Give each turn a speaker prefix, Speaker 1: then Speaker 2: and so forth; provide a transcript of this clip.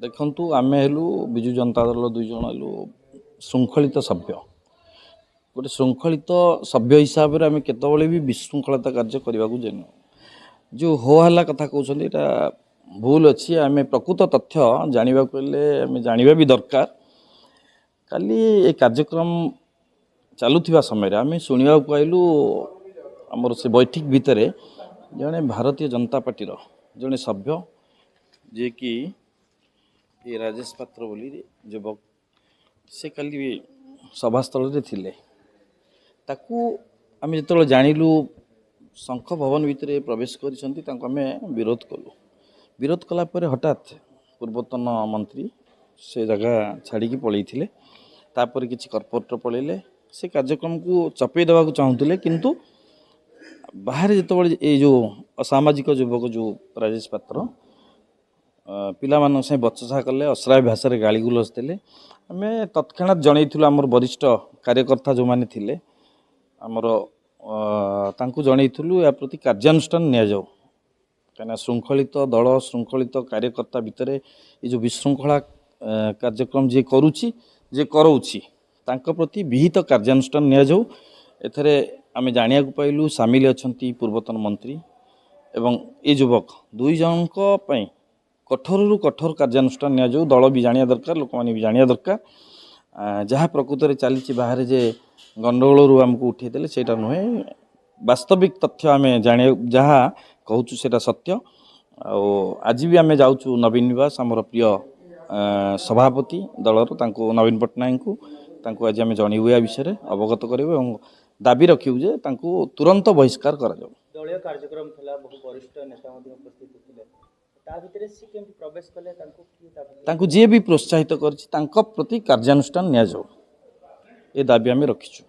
Speaker 1: ଦେଖନ୍ତୁ ଆମେ ହେଲୁ ବିଜୁ ଜନତା ଦଳ ଦୁଇ ଜଣ ହେଲୁ ଶୃଙ୍ଖଳିତ ସଭ୍ୟ। ଗୋଟେ ଶୃଙ୍ଖଳିତ ସଭ୍ୟ ହିସାବରେ ଆମେ କେତେବେଳେ ବି ବିଶୃଙ୍ଖଳତା କାର୍ଯ୍ୟ କରିବାକୁ ଯାଉନୁ। ଯେଉଁ ହୋ ହାଲ୍ଲା କଥା କହୁଛନ୍ତି ଏଇଟା ଭୁଲ ଅଛି। ଆମେ ପ୍ରକୃତ ତଥ୍ୟ ଜାଣିବାକୁ ହେଲେ ଆମେ ଜାଣିବା ବି ଦରକାର। କାଲି ଏ କାର୍ଯ୍ୟକ୍ରମ ଚାଲୁଥିବା ସମୟରେ ଆମେ ଶୁଣିବାକୁ ପାଇଲୁ ଆମର ସେ ବୈଠକ ଭିତରେ ଜଣେ ଭାରତୀୟ ଜନତା ପାର୍ଟିର ଜଣେ ସଭ୍ୟ ଯିଏକି ଏ ରାଜେଶ ପାତ୍ର ବୋଲି ଯୁବକ, ସେ କାଲି ସଭାସ୍ଥଳରେ ଥିଲେ। ତାକୁ ଆମେ ଯେତେବେଳେ ଜାଣିଲୁ ଶଙ୍ଖ ଭବନ ଭିତରେ ପ୍ରବେଶ କରିଛନ୍ତି, ତାଙ୍କୁ ଆମେ ବିରୋଧ କଲୁ। ବିରୋଧ କଲା ପରେ ହଠାତ୍ ପୂର୍ବତନ ମନ୍ତ୍ରୀ ସେ ଜାଗା ଛାଡ଼ିକି ପଳେଇଥିଲେ। ତାପରେ କିଛି କର୍ପୋରେଟର ପଳେଇଲେ। ସେ କାର୍ଯ୍ୟକ୍ରମକୁ ଚପେଇ ଦେବାକୁ ଚାହୁଁଥିଲେ, କିନ୍ତୁ ବାହାରେ ଯେତେବେଳେ ଏଇ ଯେଉଁ ଅସାମାଜିକ ଯୁବକ ଯେଉଁ ରାଜେଶ ପାତ୍ର ପିଲାମାନଙ୍କ ସାଙ୍ଗେ ବଚସା କଲେ, ଅଶ୍ରାବ୍ୟ ଭାଷାରେ ଗାଳିଗୁଲଜ ଦେଲେ। ଆମେ ତତ୍କ୍ଷଣାତ୍ ଜଣେଇଥିଲୁ ଆମର ବରିଷ୍ଠ କାର୍ଯ୍ୟକର୍ତ୍ତା ଯେଉଁମାନେ ଥିଲେ ଆମର ତାଙ୍କୁ ଜଣେଇଥିଲୁ ଏହା ପ୍ରତି କାର୍ଯ୍ୟାନୁଷ୍ଠାନ ନିଆଯାଉ। କାହିଁକିନା ଶୃଙ୍ଖଳିତ ଦଳ ଶୃଙ୍ଖଳିତ କାର୍ଯ୍ୟକର୍ତ୍ତା ଭିତରେ ଏ ଯେଉଁ ବିଶୃଙ୍ଖଳା କାର୍ଯ୍ୟକ୍ରମ ଯିଏ କରୁଛି ଯିଏ କରାଉଛି ତାଙ୍କ ପ୍ରତି ବିହିତ କାର୍ଯ୍ୟାନୁଷ୍ଠାନ ନିଆଯାଉ। ଏଥିରେ ଆମେ ଜାଣିବାକୁ ପାଇଲୁ ସାମିଲ ଅଛନ୍ତି ପୂର୍ବତନ ମନ୍ତ୍ରୀ ଏବଂ ଏ ଯୁବକ ଦୁଇ ଜଣଙ୍କ ପାଇଁ କଠୋରରୁ କଠୋର କାର୍ଯ୍ୟାନୁଷ୍ଠାନ ନିଆଯାଉ। ଦଳ ବି ଜାଣିବା ଦରକାର, ଲୋକମାନେ ବି ଜାଣିବା ଦରକାର। ଯାହା ପ୍ରକୃତରେ ଚାଲିଛି ବାହାରେ ଯେ ଗଣ୍ଡଗୋଳରୁ ଆମକୁ ଉଠେଇ ଦେଲେ ସେଇଟା ନୁହେଁ। ବାସ୍ତବିକ ତଥ୍ୟ ଆମେ ଜାଣିବା ଯାହା କହୁଛୁ ସେଇଟା ସତ୍ୟ। ଆଉ ଆଜି ବି ଆମେ ଯାଉଛୁ ନବୀନ ନିବାସ, ଆମର ପ୍ରିୟ ସଭାପତି ଦଳର ତାଙ୍କୁ ନବୀନ ପଟ୍ଟନାୟକଙ୍କୁ ତାଙ୍କୁ ଆଜି ଆମେ ଜଣେଇବୁ ଏ ବିଷୟରେ ଅବଗତ କରିବୁ ଏବଂ ଦାବି ରଖିବୁ ଯେ ତାଙ୍କୁ ତୁରନ୍ତ ବହିଷ୍କାର କରାଯାଉ।
Speaker 2: ଦଳୀୟ କାର୍ଯ୍ୟକ୍ରମ ଥିଲା, ବହୁ ବରିଷ୍ଠ ନେତା ମଧ୍ୟ ଉପସ୍ଥିତ ଥିଲେ। ତା ଭିତରେ ସେ କେମିତି ପ୍ରବେଶ କଲେ,
Speaker 1: ତାଙ୍କୁ ଯିଏ ବି ପ୍ରୋତ୍ସାହିତ କରିଛି ତାଙ୍କ ପ୍ରତି କାର୍ଯ୍ୟାନୁଷ୍ଠାନ ନିଆଯାଉ, ଏ ଦାବି ଆମେ ରଖିଛୁ।